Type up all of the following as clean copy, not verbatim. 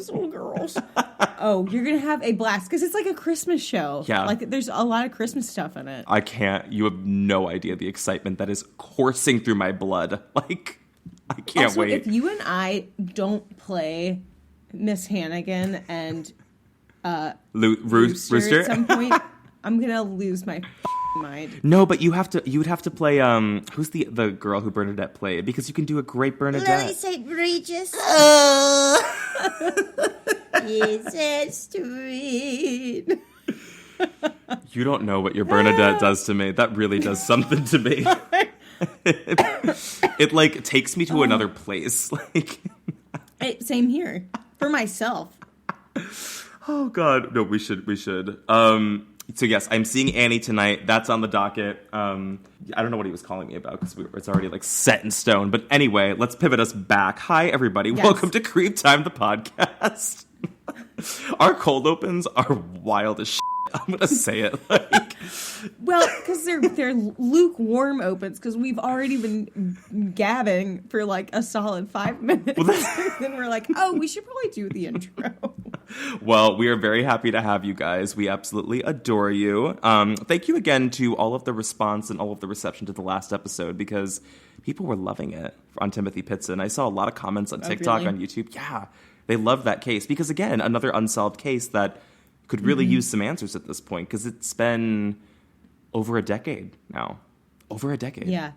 those little girls. Oh, you're going to have a blast because it's like a Christmas show. Yeah. Like there's a lot of Christmas stuff in it. I can't. You have no idea the excitement that is coursing through my blood. Like, I can't also, wait. If you and I don't play Miss Hannigan and Rooster at some point, I'm going to lose my mind. No, but you would have to play who's the girl who Bernadette played, because you can do a great Bernadette. Lily St. Regis. It's street. You don't know what your Bernadette does to me. That really does something to me. It like takes me to another place. Like, same here for myself. oh God, no, we should. So yes, I'm seeing Annie tonight. That's on the docket. I don't know what he was calling me about because it's already like set in stone. But anyway, let's pivot us back. Hi, everybody. Yes. Welcome to CreepTime, the podcast. Our cold opens are wild as shit. I'm going to say it. Like, well, because they're lukewarm opens because we've already been gabbing for like a solid 5 minutes. Well, and then we're like, oh, we should probably do the intro. Well, we are very happy to have you guys. We absolutely adore you. Thank you again to all of the response and all of the reception to the last episode, because people were loving it on Timothy Pitson. I saw a lot of comments on TikTok, really? On YouTube. Yeah, they loved that case because, again, another unsolved case that could really use some answers at this point, because it's been over a decade now. Over a decade. Yeah.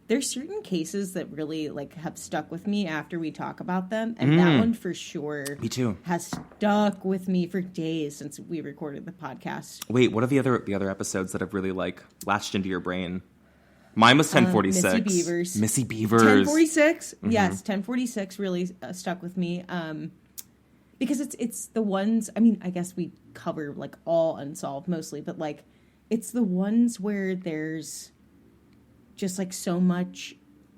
There's certain cases that really like have stuck with me after we talk about them, and that one for sure. Me too. Has stuck with me for days since we recorded the podcast. Wait, what are the other episodes that have really like latched into your brain? Mine was 1046. Missy Beavers. 1046. Yes, 1046 really stuck with me. Because it's the ones, I mean, I guess we cover like all unsolved mostly, but like it's the ones where there's just like so much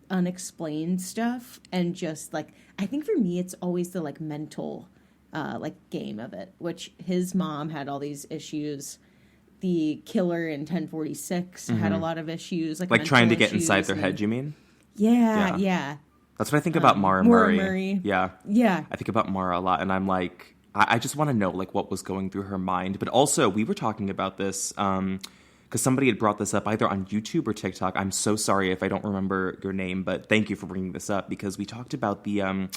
unexplained stuff, and just like, I think for me it's always the like mental like game of it, which his mom had all these issues. The killer in 1046 had a lot of issues, like trying to get inside their head, you mean? Yeah. That's what I think about Maura Murray. Murray. Yeah. I think about Maura a lot, and I'm like, I just want to know like what was going through her mind. But also, we were talking about this because somebody had brought this up either on YouTube or TikTok. I'm so sorry if I don't remember your name, but thank you for bringing this up, because we talked about the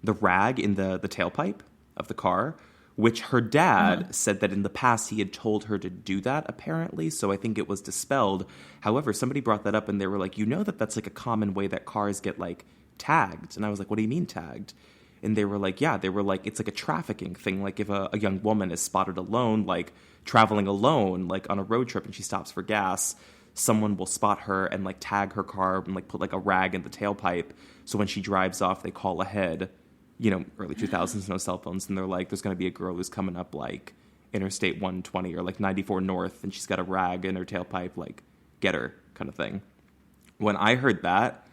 rag in the tailpipe of the car, which her dad said that in the past he had told her to do that, apparently. So I think it was dispelled. However, somebody brought that up, and they were like, you know that's like a common way that cars get like tagged. And I was like, what do you mean tagged? And they were like, it's like a trafficking thing. Like if a young woman is spotted alone, like traveling alone, like on a road trip, and she stops for gas, someone will spot her and like tag her car and like put like a rag in the tailpipe. So when she drives off, they call ahead. You know, early 2000s, no cell phones. And they're like, there's going to be a girl who's coming up like Interstate 120 or like 94 North, and she's got a rag in her tailpipe, like get her kind of thing. When I heard that,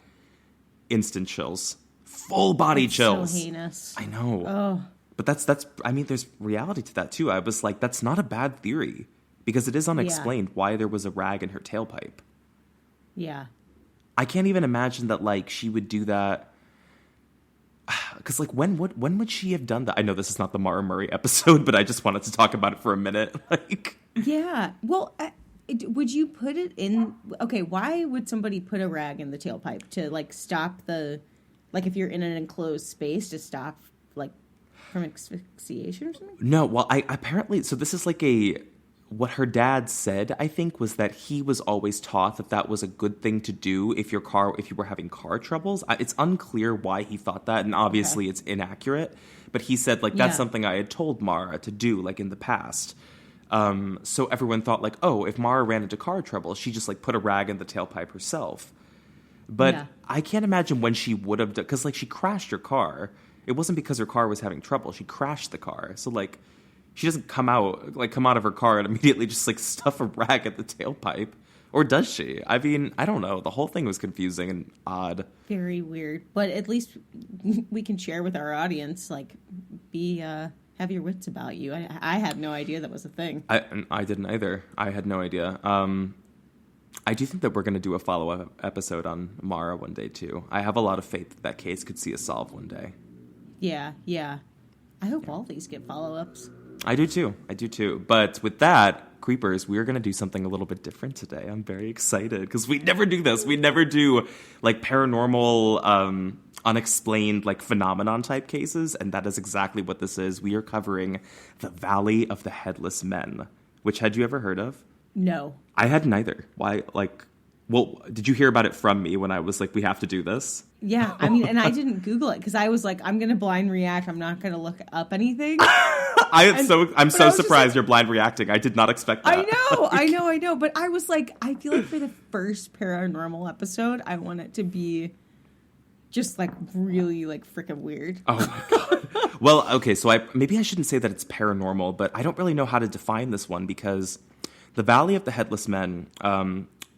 instant chills, full body chills. So heinous. I know. Oh. But that's I mean, there's reality to that too. I was like, that's not a bad theory, because it is unexplained why there was a rag in her tailpipe. Yeah. I can't even imagine that like she would do that. Because like when would she have done that? I know this is not the Maura Murray episode, but I just wanted to talk about it for a minute. Like, yeah. Well, would you put it in? Okay, why would somebody put a rag in the tailpipe to like stop the, like if you're in an enclosed space, to stop like from asphyxiation or something? No, well, I apparently, so this is like what her dad said, I think, was that he was always taught that was a good thing to do if you were having car troubles. It's unclear why he thought that, and obviously it's inaccurate. But he said, like, that's something I had told Mara to do, like, in the past. So everyone thought, like, oh, if Mara ran into car trouble, she just, like, put a rag in the tailpipe herself. But I can't imagine when she would have done, because, like, she crashed her car. It wasn't because her car was having trouble. She crashed the car. So, like, she doesn't come out of her car and immediately just like stuff a rag at the tailpipe. Or does she? I mean, I don't know. The whole thing was confusing and odd. Very weird. But at least we can share with our audience, like, have your wits about you. I had no idea that was a thing. I didn't either. I had no idea. I do think that we're going to do a follow-up episode on Mara one day, too. I have a lot of faith that case could see us solved one day. Yeah. I hope all these get follow-ups. I do too. But with that, Creepers, we're going to do something a little bit different today. I'm very excited because we never do this. We never do like paranormal, unexplained like phenomenon type cases. And that is exactly what this is. We are covering the Valley of the Headless Men, which had you ever heard of? No. I had neither. Why? Well, did you hear about it from me when I was like, we have to do this? Yeah, I mean, and I didn't Google it because I was like, I'm going to blind react. I'm not going to look up anything. I'm so surprised like, you're blind reacting. I did not expect that. I know. But I was like, I feel like for the first paranormal episode, I want it to be just like really like freaking weird. Oh my God. Well, okay, so maybe I shouldn't say that it's paranormal, but I don't really know how to define this one because the Valley of the Headless Men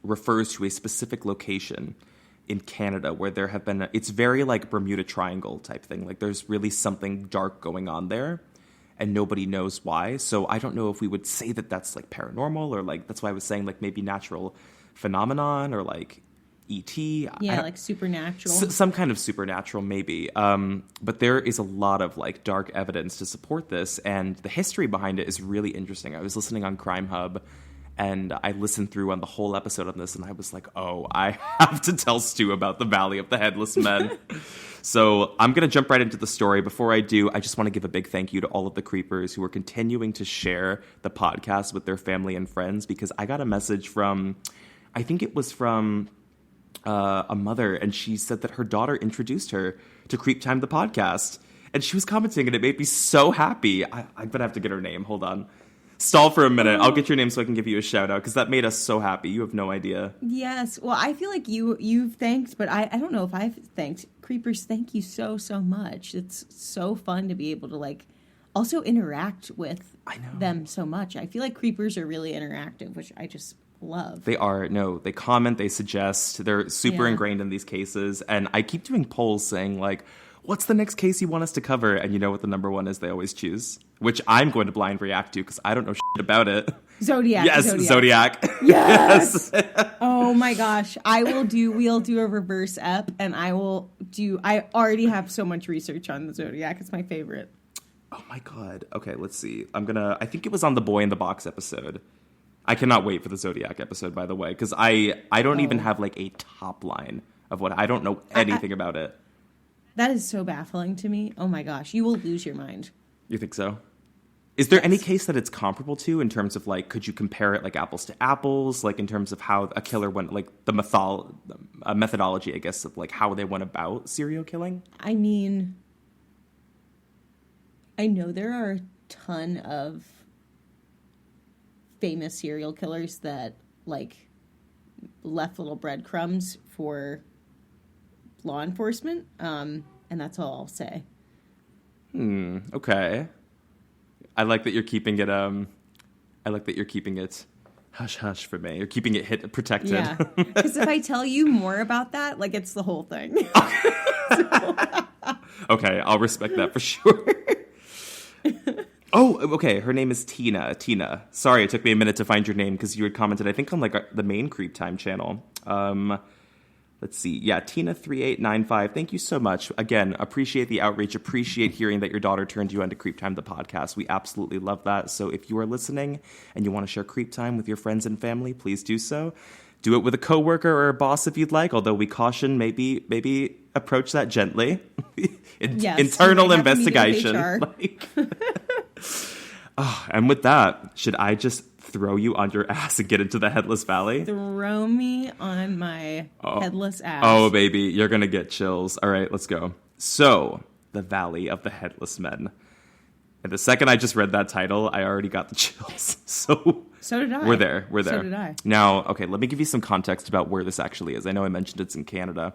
refers to a specific location in Canada where there have been, it's very like Bermuda Triangle type thing. Like there's really something dark going on there and nobody knows why. So I don't know if we would say that that's like paranormal or like, that's why I was saying like maybe natural phenomenon or like E.T. Yeah, like supernatural. Some kind of supernatural maybe. But there is a lot of like dark evidence to support this. And the history behind it is really interesting. I was listening on Crime Hub and I listened through on the whole episode on this, and I was like, oh, I have to tell Stu about the Valley of the Headless Men. So I'm going to jump right into the story. Before I do, I just want to give a big thank you to all of the creepers who are continuing to share the podcast with their family and friends, because I got a message from, I think it was from a mother, and she said that her daughter introduced her to CreepTime, the podcast. And she was commenting, and it made me so happy. I'm going to have to get her name. Hold on. Stall for a minute. I'll get your name so I can give you a shout out because that made us so happy. You have no idea. Yes. Well, I feel like you've thanked, but I don't know if I've thanked. Creepers, thank you so much. It's so fun to be able to like also interact with them so much. I feel like creepers are really interactive, which I just love. They are. No, they comment, they suggest. They're super ingrained in these cases. And I keep doing polls saying like, what's the next case you want us to cover? And you know what the number one is they always choose? Which I'm going to blind react to because I don't know shit about it. Zodiac. Yes, Zodiac. Yes. Oh my gosh. We'll do a reverse ep and I already have so much research on the Zodiac. It's my favorite. Oh my God. Okay, let's see. I think it was on the Boy in the Box episode. I cannot wait for the Zodiac episode, by the way, because I don't even have like a top line of what, I don't know anything about it. That is so baffling to me. Oh my gosh, you will lose your mind. You think so? Is there any case that it's comparable to in terms of like, could you compare it like apples to apples, like in terms of how a killer went, like the methodology, I guess, of like how they went about serial killing? I mean, I know there are a ton of famous serial killers that like left little breadcrumbs for law enforcement, and that's all I'll say. Okay. I like that you're keeping it hush hush for me. You're keeping it protected. Yeah. Because if I tell you more about that, like it's the whole thing. Okay, I'll respect that for sure. Oh, okay. Her name is Tina. Tina. Sorry, it took me a minute to find your name because you had commented, I think, on like the main CreepTime channel. Let's see. Yeah, Tina3895. Thank you so much. Again, appreciate the outreach. Appreciate hearing that your daughter turned you on to CreepTime, the podcast. We absolutely love that. So if you are listening and you want to share CreepTime with your friends and family, please do so. Do it with a coworker or a boss if you'd like, although we caution maybe approach that gently. Internal investigation. And with that, should I just throw you on your ass and get into the Headless Valley? Throw me on my headless ass. Oh, baby, you're going to get chills. All right, let's go. So, the Valley of the Headless Men. And the second I just read that title, I already got the chills. So did I. We're there. So did I. Now, okay, let me give you some context about where this actually is. I know I mentioned it's in Canada.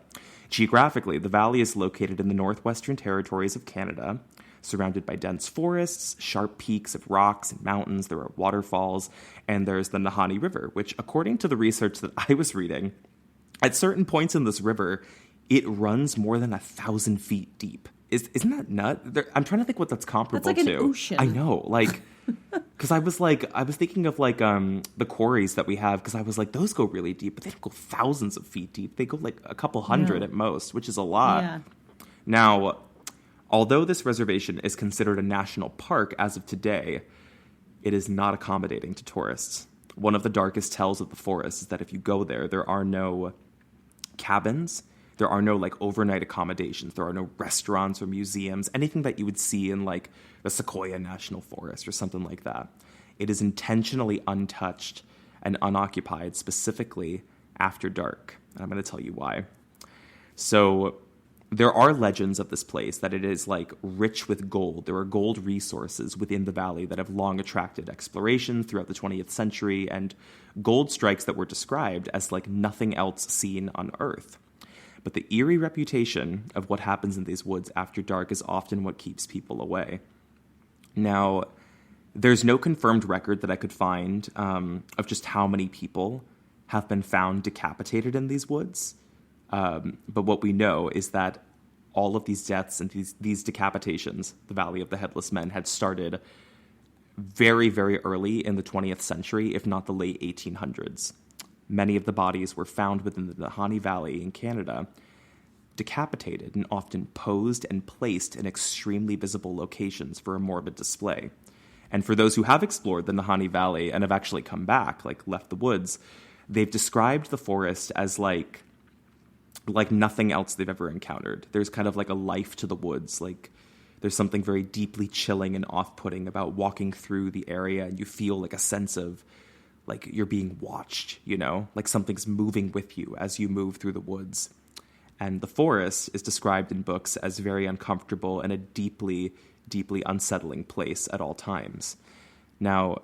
Geographically, the valley is located in the northwestern territories of Canada, surrounded by dense forests, sharp peaks of rocks and mountains. There are waterfalls, and there's the Nahanni River, which, according to the research that I was reading, at certain points in this river, it runs more than 1,000 feet deep. Isn't that nut? I'm trying to think what that's comparable to. That's like an ocean. I know, like, because I was thinking of like the quarries that we have, because I was like, those go really deep, but they don't go thousands of feet deep. They go like a couple hundred at most, which is a lot. Yeah. Now, Although this reservation is considered a national park as of today, it is not accommodating to tourists. One of the darkest tells of the forest is that if you go there, there are no cabins, there are no like overnight accommodations, there are no restaurants or museums, anything that you would see in like the Sequoia National Forest or something like that. It is intentionally untouched and unoccupied specifically after dark. And I'm going to tell you why. So there are legends of this place that it is like rich with gold. There are gold resources within the valley that have long attracted exploration throughout the 20th century, and gold strikes that were described as like nothing else seen on Earth. But the eerie reputation of what happens in these woods after dark is often what keeps people away. Now, there's no confirmed record that I could find of just how many people have been found decapitated in these woods. But what we know is that all of these deaths and these decapitations, the Valley of the Headless Men, had started very, very early in the 20th century, if not the late 1800s. Many of the bodies were found within the Nahanni Valley in Canada, decapitated and often posed and placed in extremely visible locations for a morbid display. And for those who have explored the Nahanni Valley and have actually come back, like left the woods, they've described the forest as like nothing else they've ever encountered. There's kind of like a life to the woods. Like there's something very deeply chilling and off-putting about walking through the area, and you feel like a sense of like you're being watched, you know, like something's moving with you as you move through the woods. And the forest is described in books as very uncomfortable and a deeply, deeply unsettling place at all times. Now,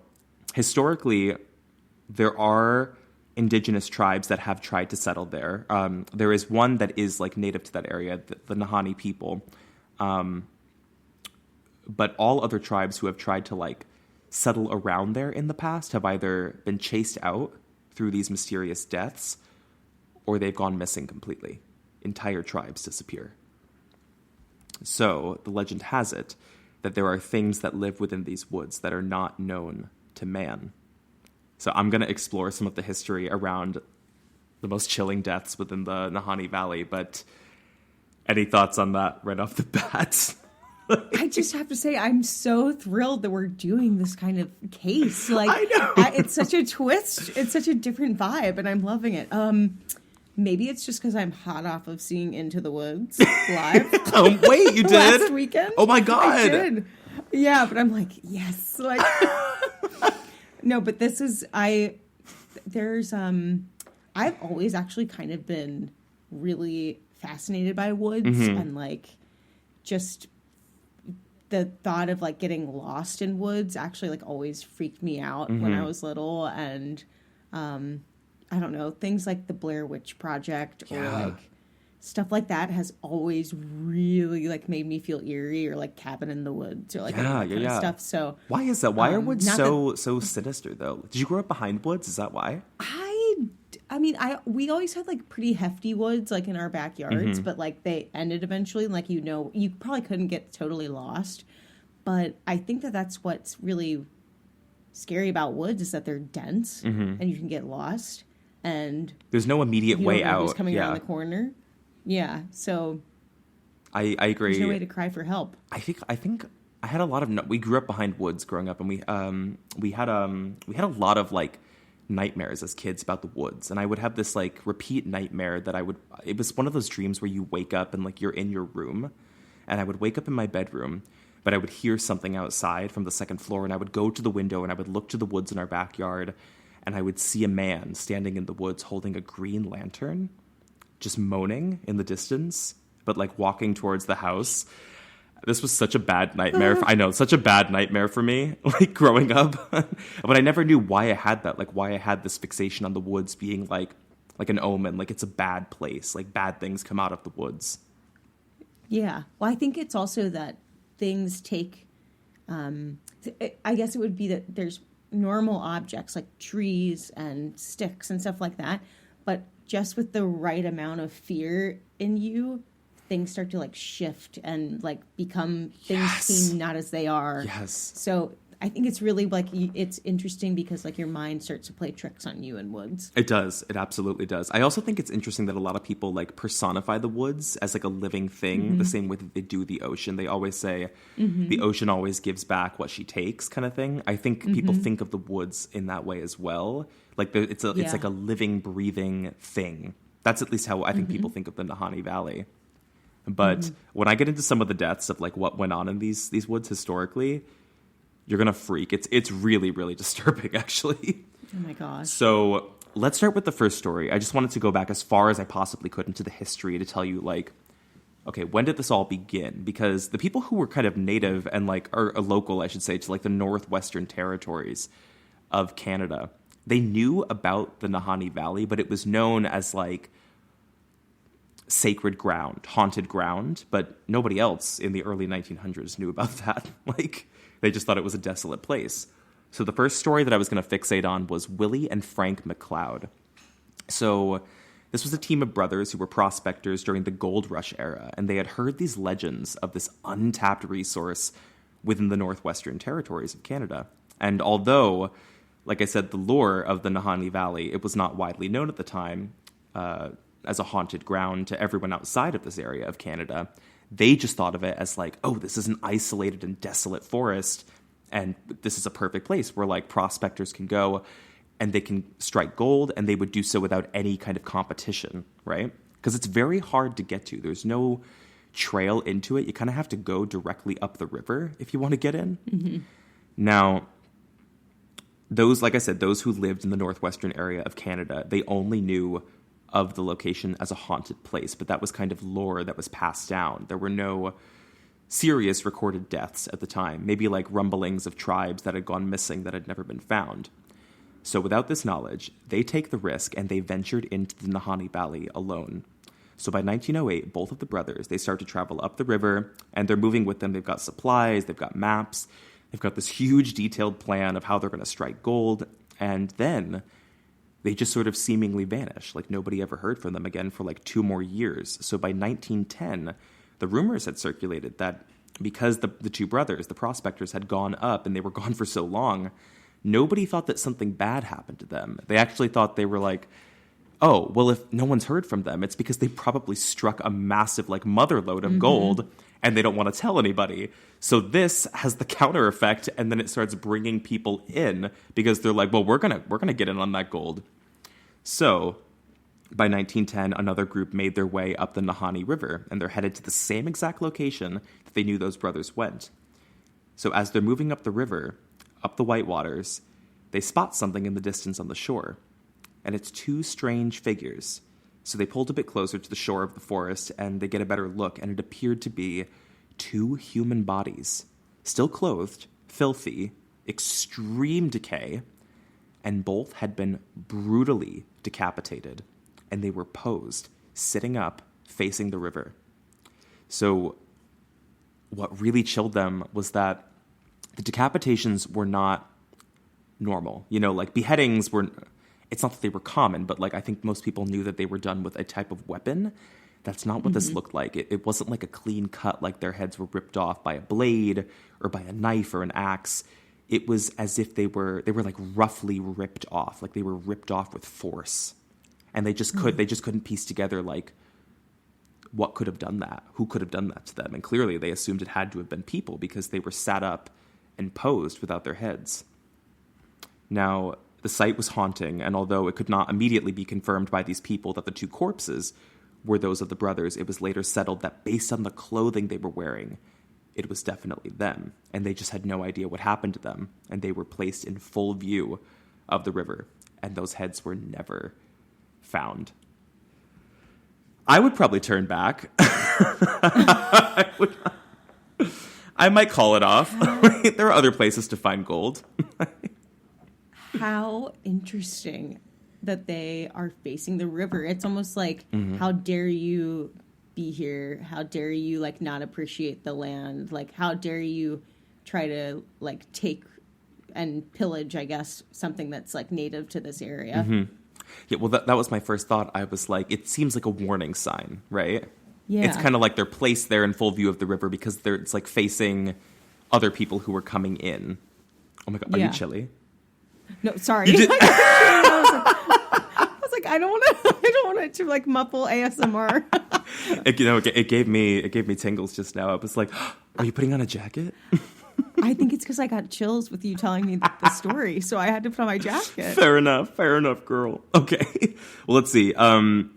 historically, there are indigenous tribes that have tried to settle there. There is one that is like native to that area, the Nahanni people. But all other tribes who have tried to like settle around there in the past have either been chased out through these mysterious deaths, or they've gone missing completely. Entire tribes disappear. So the legend has it that there are things that live within these woods that are not known to man. So I'm going to explore some of the history around the most chilling deaths within the Nahanni Valley, but any thoughts on that right off the bat? I just have to say, I'm so thrilled that we're doing this kind of case. Like, I know. It's such a twist. It's such a different vibe, and I'm loving it. Maybe it's just because I'm hot off of seeing Into the Woods live. Oh, wait, you did? Last weekend. Oh, my God. I did. Yeah, but I'm like, yes. Like, no, but this is, I've always actually kind of been really fascinated by woods and like just the thought of like getting lost in woods actually like always freaked me out when I was little. And I don't know, things like the Blair Witch Project or like stuff like that has always really like made me feel eerie, or like Cabin in the Woods or like that kind of stuff. So why is that? Why are woods so sinister though? Did you grow up behind woods? Is that why? I mean, we always had like pretty hefty woods like in our backyards, but like they ended eventually. And like, you know, you probably couldn't get totally lost, but I think that that's what's really scary about woods is that they're dense and you can get lost. And there's no immediate way out. Who's coming around the corner? Yeah, so I agree. There's no way to cry for help. I think I had a lot of. We grew up behind woods growing up, and we had a lot of like nightmares as kids about the woods, and I would have this like repeat nightmare that it was one of those dreams where you wake up and like you're in your room, and I would wake up in my bedroom, but I would hear something outside from the second floor, and I would go to the window and I would look to the woods in our backyard, and I would see a man standing in the woods holding a green lantern, just moaning in the distance, but like walking towards the house. This was such a bad nightmare. I know, such a bad nightmare for me, like growing up. But I never knew why I had that, like why I had this fixation on the woods being like an omen, like it's a bad place, like bad things come out of the woods. Yeah. Well, I think it's also that things take, I guess it would be that there's normal objects like trees and sticks and stuff like that, but just with the right amount of fear in you, things start to like shift and like become things seen not as they are. Yes. So I think it's really like it's interesting because like your mind starts to play tricks on you in woods. It does. It absolutely does. I also think it's interesting that a lot of people like personify the woods as like a living thing, the same way that they do the ocean. They always say the ocean always gives back what she takes, kind of thing. I think people think of the woods in that way as well. Like it's like a living, breathing thing. That's at least how I think people think of the Nahanni Valley. But when I get into some of the deaths of like what went on in these woods historically, you're gonna freak. It's really, really disturbing, actually. Oh my gosh. So let's start with the first story. I just wanted to go back as far as I possibly could into the history to tell you, like, okay, when did this all begin? Because the people who were kind of native and like or local, I should say, to like the northwestern territories of Canada, they knew about the Nahanni Valley, but it was known as like sacred ground, haunted ground, but nobody else in the early 1900s knew about that. Like, they just thought it was a desolate place. So the first story that I was going to fixate on was Willie and Frank MacLeod. So this was a team of brothers who were prospectors during the gold rush era, and they had heard these legends of this untapped resource within the northwestern territories of Canada. And although, like I said, the lore of the Nahanni Valley, it was not widely known at the time, as a haunted ground to everyone outside of this area of Canada, they just thought of it as like, oh, this is an isolated and desolate forest, and this is a perfect place where like prospectors can go and they can strike gold, and they would do so without any kind of competition, right? Because it's very hard to get to. There's no trail into it. You kind of have to go directly up the river if you want to get in. Now, those, like I said, those who lived in the northwestern area of Canada, they only knew of the location as a haunted place, but that was kind of lore that was passed down. There were no serious recorded deaths at the time, maybe like rumblings of tribes that had gone missing that had never been found. So without this knowledge, they take the risk and they ventured into the Nahanni Valley alone. So by 1908, both of the brothers, they start to travel up the river, and they're moving with them. They've got supplies, they've got maps, they've got this huge detailed plan of how they're going to strike gold, and then they just sort of seemingly vanish, like nobody ever heard from them again for like 2 more years. So by 1910, the rumors had circulated that because the two brothers, the prospectors, had gone up and they were gone for so long, nobody thought that something bad happened to them. They actually thought they were like, oh, well, if no one's heard from them, it's because they probably struck a massive like mother lode of gold and they don't want to tell anybody. So this has the counter effect, and then it starts bringing people in because they're like, well, we're gonna get in on that gold. So by 1910, another group made their way up the Nahanni River, and they're headed to the same exact location that they knew those brothers went. So as they're moving up the river, up the Whitewaters, they spot something in the distance on the shore, and it's 2 strange figures. So they pulled a bit closer to the shore of the forest, and they get a better look, and it appeared to be 2 human bodies, still clothed, filthy, extreme decay, and both had been brutally decapitated, and they were posed, sitting up, facing the river. So what really chilled them was that the decapitations were not normal. You know, like beheadings were, it's not that they were common, but like I think most people knew that they were done with a type of weapon. That's not what this looked like. It wasn't like a clean cut, like their heads were ripped off by a blade or by a knife or an axe. It was as if they were like roughly ripped off, like they were ripped off with force. And they just couldn't piece together like what could have done that, who could have done that to them. And clearly they assumed it had to have been people because they were sat up and posed without their heads. Now, the sight was haunting, and although it could not immediately be confirmed by these people that the 2 corpses were those of the brothers, it was later settled that based on the clothing they were wearing, it was definitely them, and they just had no idea what happened to them, and they were placed in full view of the river, and those heads were never found. I would probably turn back. I might call it off. There are other places to find gold. How interesting that they are facing the river. It's almost like, how dare you be here? How dare you like not appreciate the land? Like, how dare you try to like take and pillage, I guess, something that's like native to this area. Yeah, well, that was my first thought. I was like, it seems like a warning sign, right? Yeah. It's kind of like they're placed there in full view of the river because it's like facing other people who are coming in. Oh my God, are Yeah. you chilly? No, sorry. You did- I was like, I don't want it to like muffle ASMR. It gave me tingles just now. I was like, are you putting on a jacket? I think it's because I got chills with you telling me the story, so I had to put on my jacket. Fair enough, girl. Okay, well, let's see.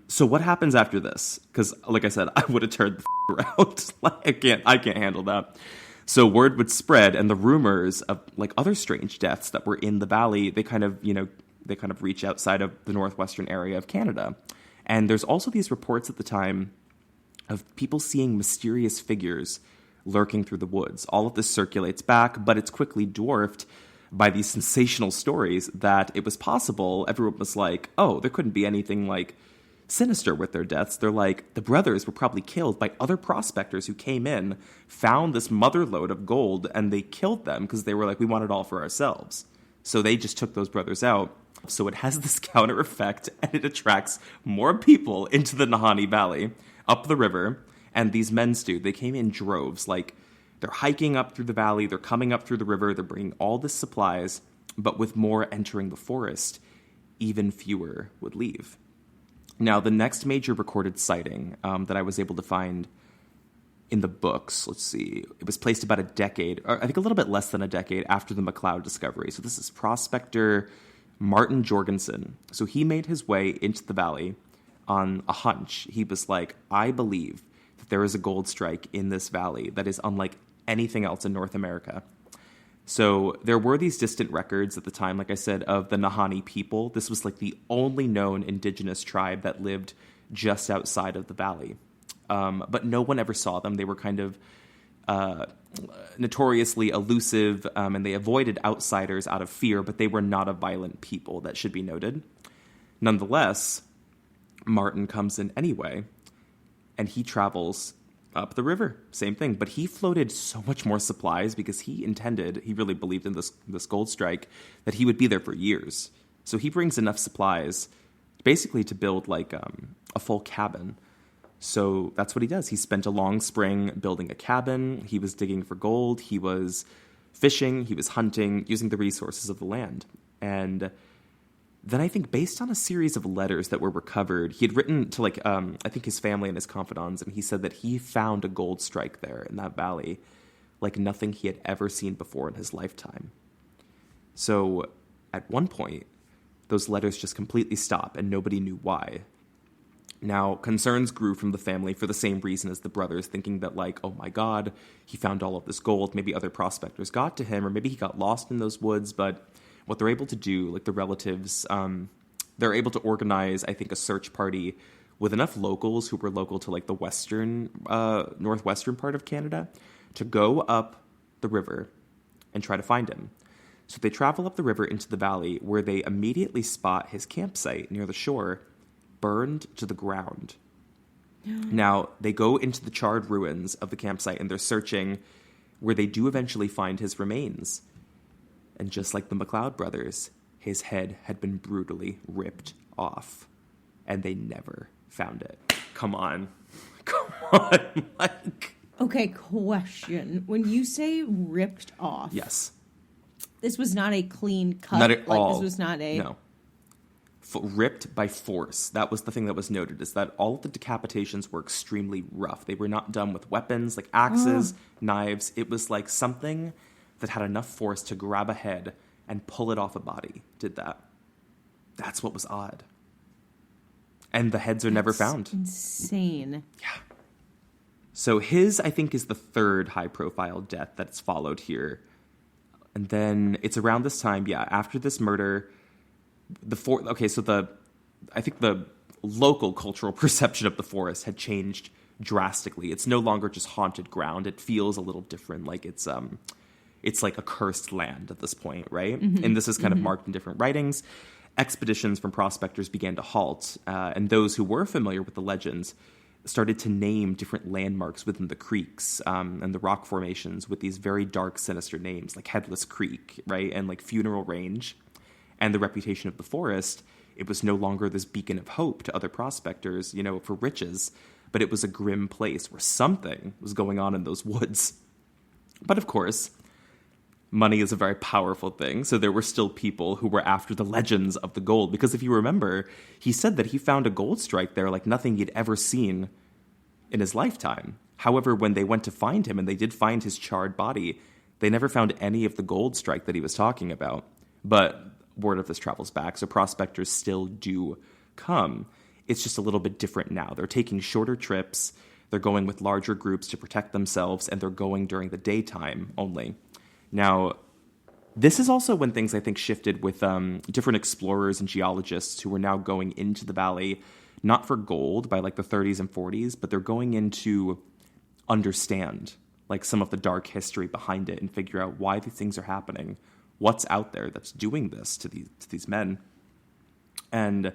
So what happens after this? Because, like I said, I would have turned the around. Like, I can't handle that. So word would spread, and the rumors of like other strange deaths that were in the valley, they kind of reach outside of the northwestern area of Canada. And there's also these reports at the time of people seeing mysterious figures lurking through the woods. All of this circulates back, but it's quickly dwarfed by these sensational stories that it was possible. Everyone was like, oh, there couldn't be anything like sinister with their deaths. They're like, the brothers were probably killed by other prospectors who came in, found this motherlode of gold, and they killed them because they were like, we want it all for ourselves. So they just took those brothers out. So it has this counter effect, and it attracts more people into the Nahanni Valley, up the river. And these men, Stu, they came in droves. Like, they're hiking up through the valley, they're coming up through the river, they're bringing all this supplies, but with more entering the forest, even fewer would leave. Now, the next major recorded sighting that I was able to find in the books, let's see, it was placed about a decade, or I think a little bit less than a decade after the MacLeod discovery. So this is prospector Martin Jorgensen. So he made his way into the valley on a hunch. He was like, I believe that there is a gold strike in this valley that is unlike anything else in North America. So there were these distant records at the time, like I said, of the Nahanni people. This was like the only known indigenous tribe that lived just outside of the valley. But no one ever saw them. They were kind of notoriously elusive, and they avoided outsiders out of fear, but they were not a violent people, that should be noted. Nonetheless, Martin comes in anyway, and he travels up the river. Same thing. But he floated so much more supplies because he really believed in this gold strike, that he would be there for years. So he brings enough supplies basically to build like a full cabin. So that's what he does. He spent a long spring building a cabin. He was digging for gold. He was fishing. He was hunting, using the resources of the land. And then I think based on a series of letters that were recovered, he had written to I think his family and his confidants, and he said that he found a gold strike there in that valley like nothing he had ever seen before in his lifetime. So at one point, those letters just completely stop, and nobody knew why. Now, concerns grew from the family for the same reason as the brothers, thinking that, like, oh my God, he found all of this gold. Maybe other prospectors got to him, or maybe he got lost in those woods. But what they're able to do, like the relatives, they're able to organize, I think, a search party with enough locals who were local to, like, the northwestern part of Canada to go up the river and try to find him. So they travel up the river into the valley, where they immediately spot his campsite near the shore, burned to the ground. Now, they go into the charred ruins of the campsite, and they're searching, where they do eventually find his remains. And just like the MacLeod brothers, his head had been brutally ripped off, and they never found it. Come on. Like... Okay, question. When you say ripped off... Yes. This was not a clean cut? Not at all. This was not a... No. Ripped by force. That was the thing that was noted, is that all of the decapitations were extremely rough. They were not done with weapons like axes, knives. It was like something that had enough force to grab a head and pull it off a body did that. That's what was odd. And the heads are never found. Insane. Yeah. So his, I think, is the third high-profile death that's followed here. And then it's around this time, after this murder... I think the local cultural perception of the forest had changed drastically. It's no longer just haunted ground. It feels a little different, like it's like a cursed land at this point, right? Mm-hmm. And this is kind of marked in different writings. Expeditions from prospectors began to halt, and those who were familiar with the legends started to name different landmarks within the creeks and the rock formations with these very dark, sinister names, like Headless Creek, right, and like Funeral Range. And the reputation of the forest, it was no longer this beacon of hope to other prospectors, for riches, but it was a grim place where something was going on in those woods. But of course, money is a very powerful thing. So there were still people who were after the legends of the gold. Because if you remember, he said that he found a gold strike there like nothing he'd ever seen in his lifetime. However, when they went to find him, and they did find his charred body, they never found any of the gold strike that he was talking about. But word of this travels back, so prospectors still do come. It's just a little bit different now. They're taking shorter trips, they're going with larger groups to protect themselves, and they're going during the daytime only. Now, this is also when things, I think, shifted with different explorers and geologists who were now going into the valley, not for gold by like the 30s and 40s, but they're going in to understand like some of the dark history behind it and figure out why these things are happening, what's out there that's doing this to these men. And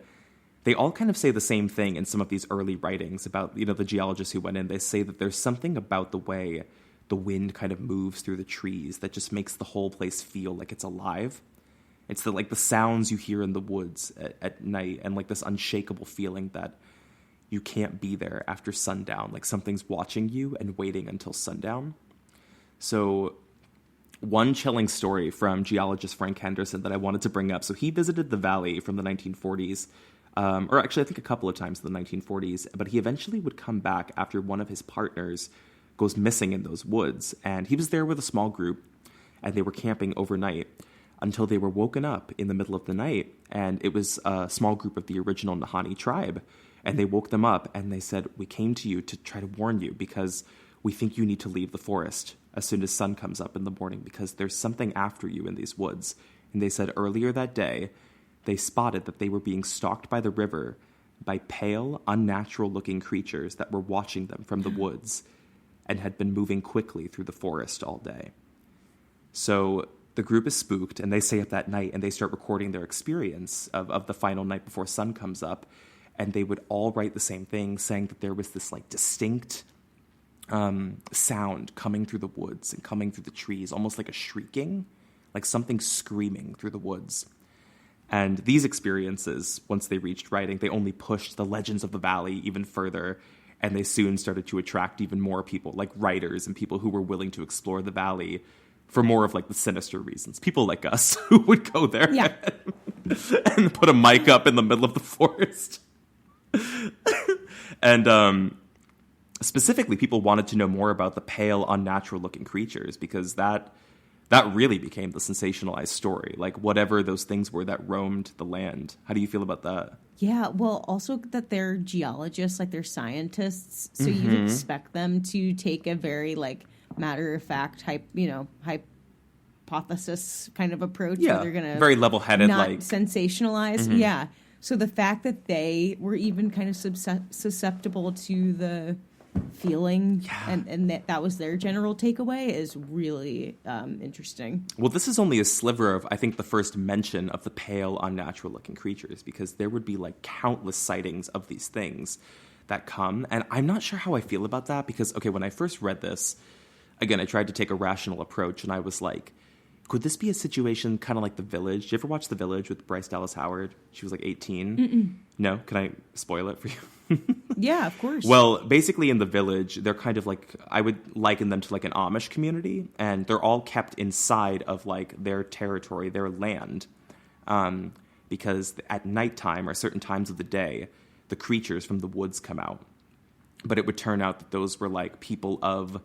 they all kind of say the same thing in some of these early writings about, the geologists who went in. They say that there's something about the way the wind kind of moves through the trees that just makes the whole place feel like it's alive. It's the sounds you hear in the woods at night, and like this unshakable feeling that you can't be there after sundown. Like something's watching you and waiting until sundown. So one chilling story from geologist Frank Henderson that I wanted to bring up. So he visited the valley from the 1940s, or actually I think a couple of times in the 1940s, but he eventually would come back after one of his partners goes missing in those woods. And he was there with a small group, and they were camping overnight until they were woken up in the middle of the night. And it was a small group of the original Nahanni tribe. And they woke them up and they said, "We came to you to try to warn you because we think you need to leave the forest as soon as sun comes up in the morning because there's something after you in these woods." And they said earlier that day, they spotted that they were being stalked by the river by pale, unnatural-looking creatures that were watching them from the woods and had been moving quickly through the forest all day. So the group is spooked, and they stay up that night, and they start recording their experience of the final night before sun comes up. And they would all write the same thing, saying that there was this like distinct sound coming through the woods and coming through the trees, almost like a shrieking, like something screaming through the woods. And these experiences, once they reached writing, they only pushed the legends of the valley even further, and they soon started to attract even more people, like writers and people who were willing to explore the valley for more of like the sinister reasons. People like us who would go there and put a mic up in the middle of the forest. And specifically, people wanted to know more about the pale, unnatural-looking creatures because that really became the sensationalized story. Like, whatever those things were that roamed the land. How do you feel about that? Yeah, well, also that they're geologists, like they're scientists, so you'd expect them to take a very, like, matter-of-fact, hypothesis kind of approach. Yeah, where they're gonna very level-headed, not like... sensationalize. Yeah. So the fact that they were even kind of susceptible to the feeling and that was their general takeaway is really interesting. Well, this is only a sliver of, I think, the first mention of the pale, unnatural-looking creatures, because there would be, like, countless sightings of these things that come. And I'm not sure how I feel about that because, okay, when I first read this, again, I tried to take a rational approach, and I was like, could this be a situation kind of like The Village? Did you ever watch The Village with Bryce Dallas Howard? She was like 18. Mm-mm. No? Can I spoil it for you? Yeah, of course. Well, basically in The Village, they're kind of like, I would liken them to like an Amish community, and they're all kept inside of like their territory, their land, because at nighttime or certain times of the day, the creatures from the woods come out. But it would turn out that those were like people of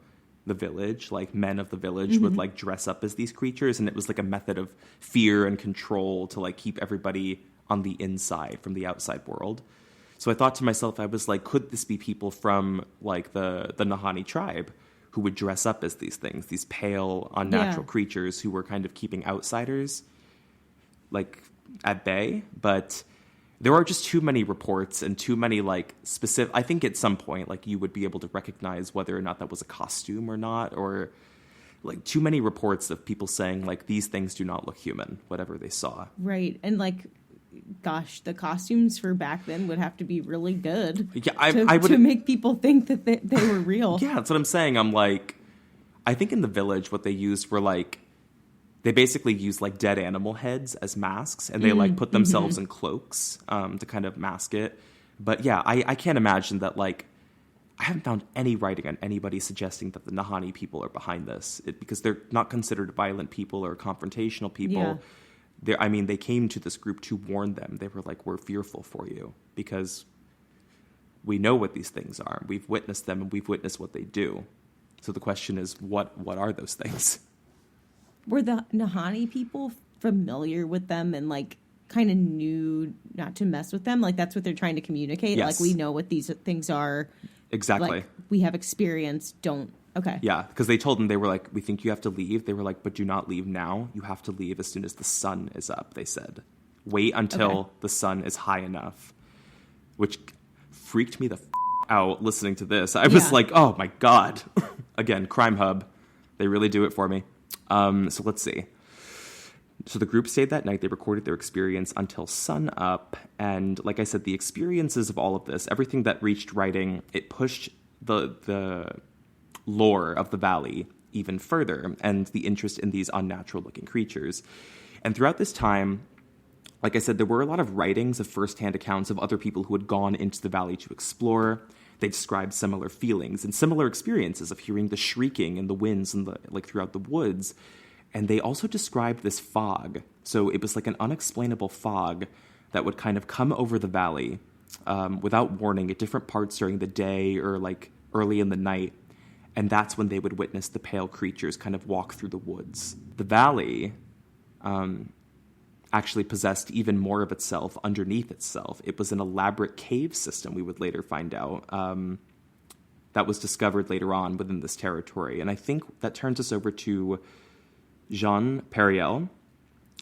the village, like men of the village would like dress up as these creatures, and it was like a method of fear and control to like keep everybody on the inside from the outside world. So I thought to myself, I was like, could this be people from like the Nahanni tribe who would dress up as these things, these pale, unnatural creatures who were kind of keeping outsiders like at bay? But there are just too many reports and too many like specific. I think at some point like you would be able to recognize whether or not that was a costume or not, or like too many reports of people saying like these things do not look human, whatever they saw. Right. And like, gosh, the costumes for back then would have to be really good. Yeah, I would to make people think that they were real. Yeah, that's what I'm saying. I'm like, I think in The Village what they used were like, they basically used like dead animal heads as masks, and they like put themselves in cloaks to kind of mask it. But yeah, I can't imagine that like, I haven't found any writing on anybody suggesting that the Nahanni people are behind this, because they're not considered violent people or confrontational people. Yeah. They came to this group to warn them. They were like, we're fearful for you because we know what these things are. We've witnessed them and we've witnessed what they do. So the question is, what are those things? Were the Nahanni people familiar with them and like kind of knew not to mess with them? Like that's what they're trying to communicate. Yes. Like we know what these things are. Exactly. Like we have experience. Don't. Okay. Yeah, because they told them, they were like, we think you have to leave. They were like, but do not leave now. You have to leave as soon as the sun is up, they said. Wait until the sun is high enough, which freaked me the out listening to this. I was like, oh my God. Again, Crime Hub. They really do it for me. So let's see. So the group stayed that night. They recorded their experience until sun up. And like I said, the experiences of all of this, everything that reached writing, it pushed the lore of the valley even further and the interest in these unnatural-looking creatures. And throughout this time, like I said, there were a lot of writings of first-hand accounts of other people who had gone into the valley to explore. They described similar feelings and similar experiences of hearing the shrieking and the winds and throughout the woods. And they also described this fog. So it was like an unexplainable fog that would kind of come over the valley without warning at different parts during the day or like early in the night. And that's when they would witness the pale creatures kind of walk through the woods. The valley actually possessed even more of itself underneath itself. It was an elaborate cave system, we would later find out, that was discovered later on within this territory. And I think that turns us over to Jean Periel.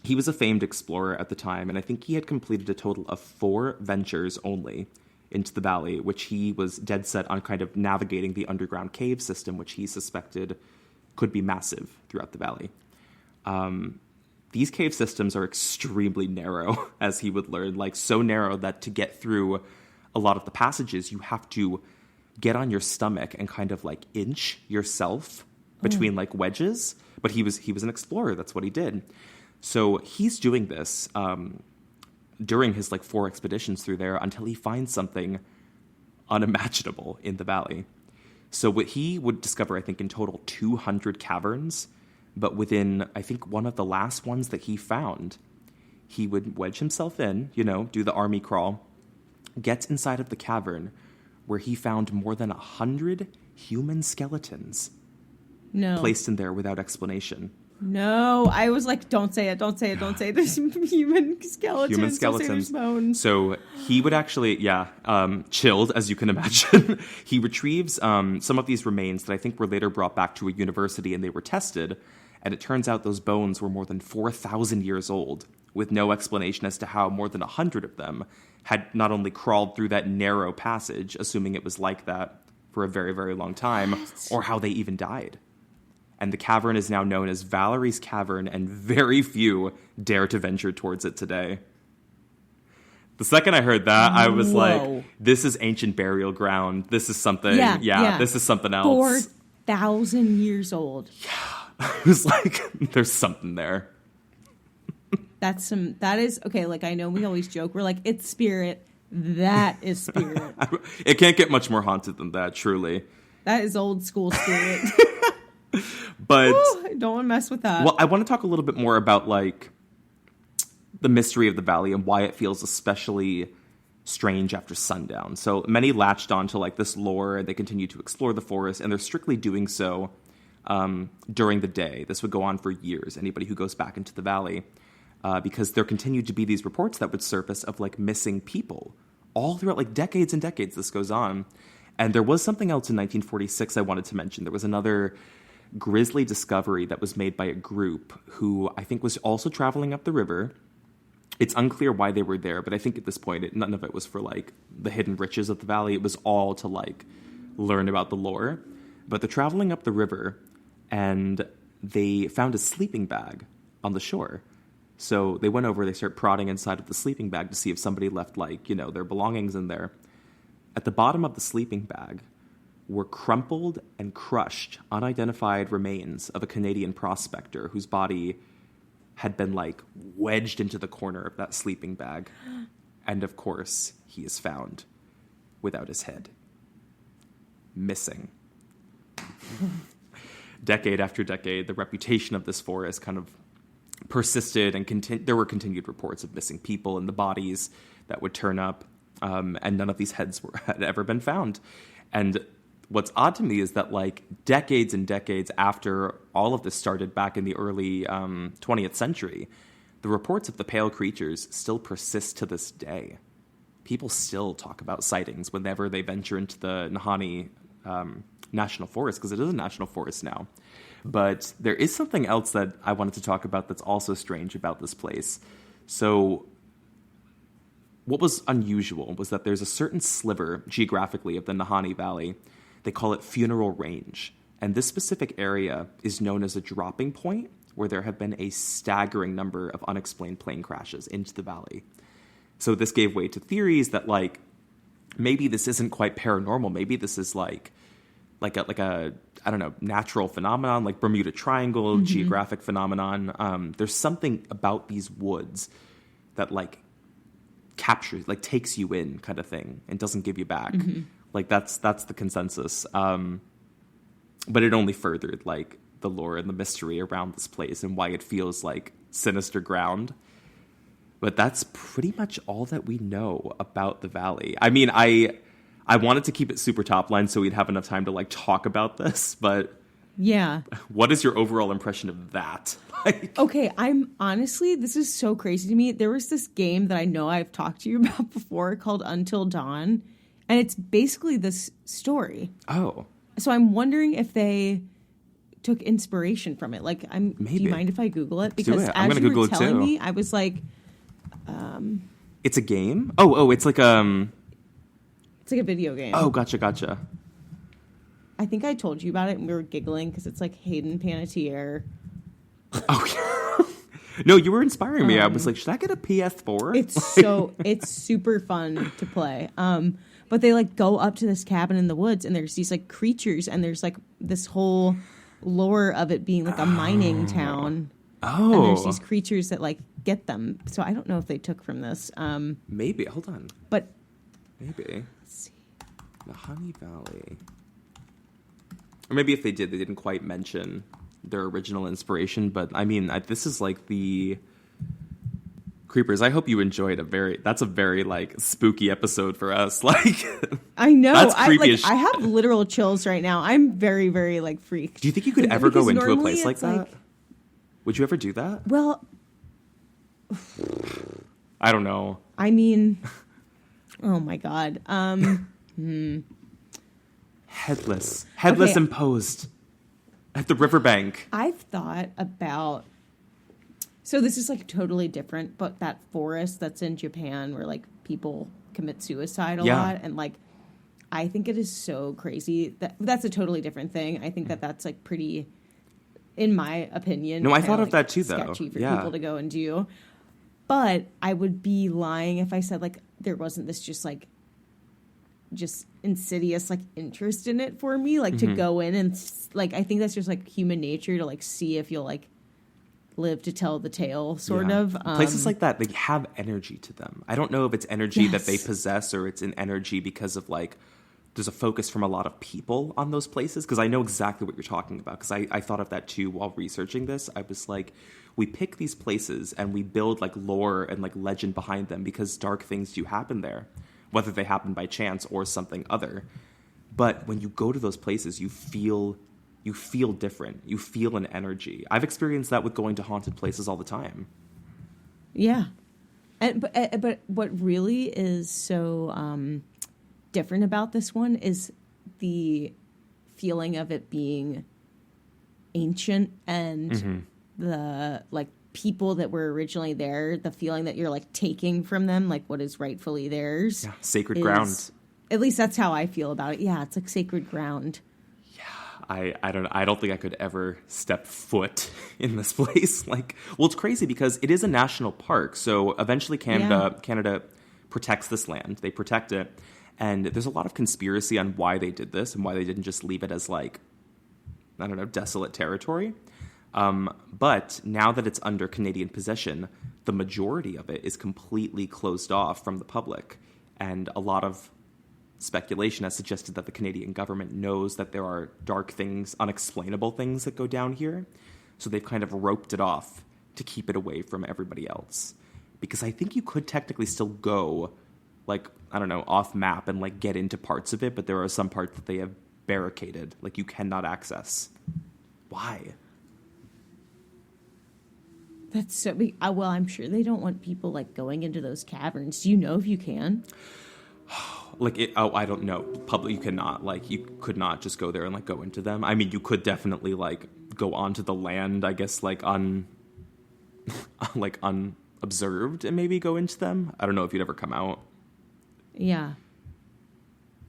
He was a famed explorer at the time, and I think he had completed a total of 4 ventures only into the valley, which he was dead set on kind of navigating the underground cave system, which he suspected could be massive throughout the valley. These cave systems are extremely narrow, as he would learn, like so narrow that to get through a lot of the passages, you have to get on your stomach and kind of like inch yourself between like wedges. But he was an explorer. That's what he did. So he's doing this during his like 4 expeditions through there until he finds something unimaginable in the valley. So what he would discover, I think, in total 200 caverns. But within, I think, one of the last ones that he found, he would wedge himself in, do the army crawl, gets inside of the cavern where he found more than 100 human skeletons placed in there without explanation. No, I was like, don't say it, don't say it, don't say it. There's human skeletons. Human skeletons. Don't say there's bones. So he would actually, chilled, as you can imagine. He retrieves some of these remains that I think were later brought back to a university and they were tested. And it turns out those bones were more than 4,000 years old, with no explanation as to how more than 100 of them had not only crawled through that narrow passage, assuming it was like that for a very, very long time, or how they even died. And the cavern is now known as Valerie's Cavern, and very few dare to venture towards it today. The second I heard that, I was like, this is ancient burial ground. This is something. Yeah. This is something else. 4,000 years old. Yeah. I was like, there's something there. That is, okay, like I know we always joke, we're like, it's spirit. That is spirit. It can't get much more haunted than that, truly. That is old school spirit. But ooh, don't want to mess with that. Well, I want to talk a little bit more about like the mystery of the valley and why it feels especially strange after sundown. So many latched on to like this lore and they continue to explore the forest, and they're strictly doing so during the day. This would go on for years, anybody who goes back into the valley, because there continued to be these reports that would surface of like missing people all throughout like decades and decades. This goes on. And there was something else in 1946 I wanted to mention. There was another grisly discovery that was made by a group who I think was also traveling up the river. It's unclear why they were there, but I think at this point, none of it was for like the hidden riches of the valley. It was all to like learn about the lore. But they're traveling up the river and they found a sleeping bag on the shore. So they went over, they start prodding inside of the sleeping bag to see if somebody left like, their belongings in there. At the bottom of the sleeping bag were crumpled and crushed, unidentified remains of a Canadian prospector whose body had been like wedged into the corner of that sleeping bag. And of course, he is found without his head. missing. Decade after decade, the reputation of this forest kind of persisted, and there were continued reports of missing people and the bodies that would turn up, and none of these heads had ever been found. And what's odd to me is that, like, decades and decades after all of this started back in the early 20th century, the reports of the pale creatures still persist to this day. People still talk about sightings whenever they venture into the Nahanni National Forest, because it is a national forest now. But there is something else that I wanted to talk about that's also strange about this place. So what was unusual was that there's a certain sliver geographically of the Nahanni Valley. They call it Funeral Range. And this specific area is known as a dropping point where there have been a staggering number of unexplained plane crashes into the valley. So this gave way to theories that, like, maybe this isn't quite paranormal. Maybe this is like a I don't know, natural phenomenon, like Bermuda Triangle, geographic phenomenon. There's something about these woods that, like, captures, like, takes you in, kind of thing, and doesn't give you back. Like, that's the consensus. But it only furthered, like, the lore and the mystery around this place and why it feels like sinister ground. But that's pretty much all that we know about the valley. I mean, I wanted to keep it super top line so we'd have enough time to, like, talk about this, but yeah. What is your overall impression of that? Okay, this is so crazy to me. There was this game that I know I've talked to you about before called Until Dawn, and it's basically this story. Oh. So I'm wondering if they took inspiration from it. Like, Maybe. Do you mind if I Google it? Because Do it. I'm as gonna you Google were it telling too. me, I was like, It's a game? Oh, it's like it's like a video game. Oh, gotcha. I think I told you about it, and we were giggling because it's like Hayden Panettiere. Oh, no, you were inspiring me. I was like, should I get a PS4? It's super fun to play. But they, like, go up to this cabin in the woods, and there's these, like, creatures, and there's, like, this whole lore of it being like a mining town. Oh. And there's these creatures that, like, get them. So I don't know if they took from this. Maybe. Hold on. But maybe. Let's see. Nahanni Valley. Or maybe if they did, they didn't quite mention their original inspiration. But, I mean, this is, like, the Creepers. I hope you enjoyed that's a very, like, spooky episode for us. Like, I know. That's creepy. I have literal chills right now. I'm very, very, like, freaked. Do you think you could ever go into a place like that? Like, would you ever do that? well, I don't know. I mean, oh my God. Headless Okay. imposed at the riverbank. I've thought about, so this is, like, totally different, but that forest that's in Japan where, like, people commit suicide a lot, and, like, I think it is so crazy. That's a totally different thing. I think that's, like, pretty, in my opinion. No, I kinda, thought of like, that too, though. sketchy for Yeah. people to go and do. But I would be lying if I said, like, there wasn't this just insidious, like, interest in it for me, like, to go in and, like, I think that's just, like, human nature to, like, see if you'll, like, live to tell the tale, sort of. Places like that, they have energy to them. I don't know if it's energy that they Yes. possess or it's an energy because of, like, there's a focus from a lot of people on those places. Because I know exactly what you're talking about. Because I thought of that too while researching this. I was like, we pick these places and we build, like, lore and, like, legend behind them because dark things do happen there, whether they happen by chance or something other. But when you go to those places, you feel different. You feel an energy. I've experienced that with going to haunted places all the time. Yeah. But what really is so different about this one is the feeling of it being ancient and the, like, people that were originally there, the feeling that you're, like, taking from them, like, what is rightfully theirs. Yeah, sacred ground. At least that's how I feel about it. Yeah, it's like sacred ground. I don't think I could ever step foot in this place. Like, well, it's crazy because it is a national park. So eventually Canada protects this land. They protect it. And there's a lot of conspiracy on why they did this and why they didn't just leave it as, like, I don't know, desolate territory. But now that it's under Canadian possession, the majority of it is completely closed off from the public. And a lot of speculation has suggested that the Canadian government knows that there are dark things, unexplainable things that go down here. So they've kind of roped it off to keep it away from everybody else. Because I think you could technically still go, like, I don't know, off map and, like, get into parts of it, but there are some parts that they have barricaded, like, you cannot access. Why? That's so big. Well, I'm sure they don't want people, like, going into those caverns. Do you know if you can? Like, I don't know. Public, you cannot. Like, you could not just go there and, like, go into them. I mean, you could definitely, like, go onto the land, I guess, like, unobserved and maybe go into them. I don't know if you'd ever come out. Yeah.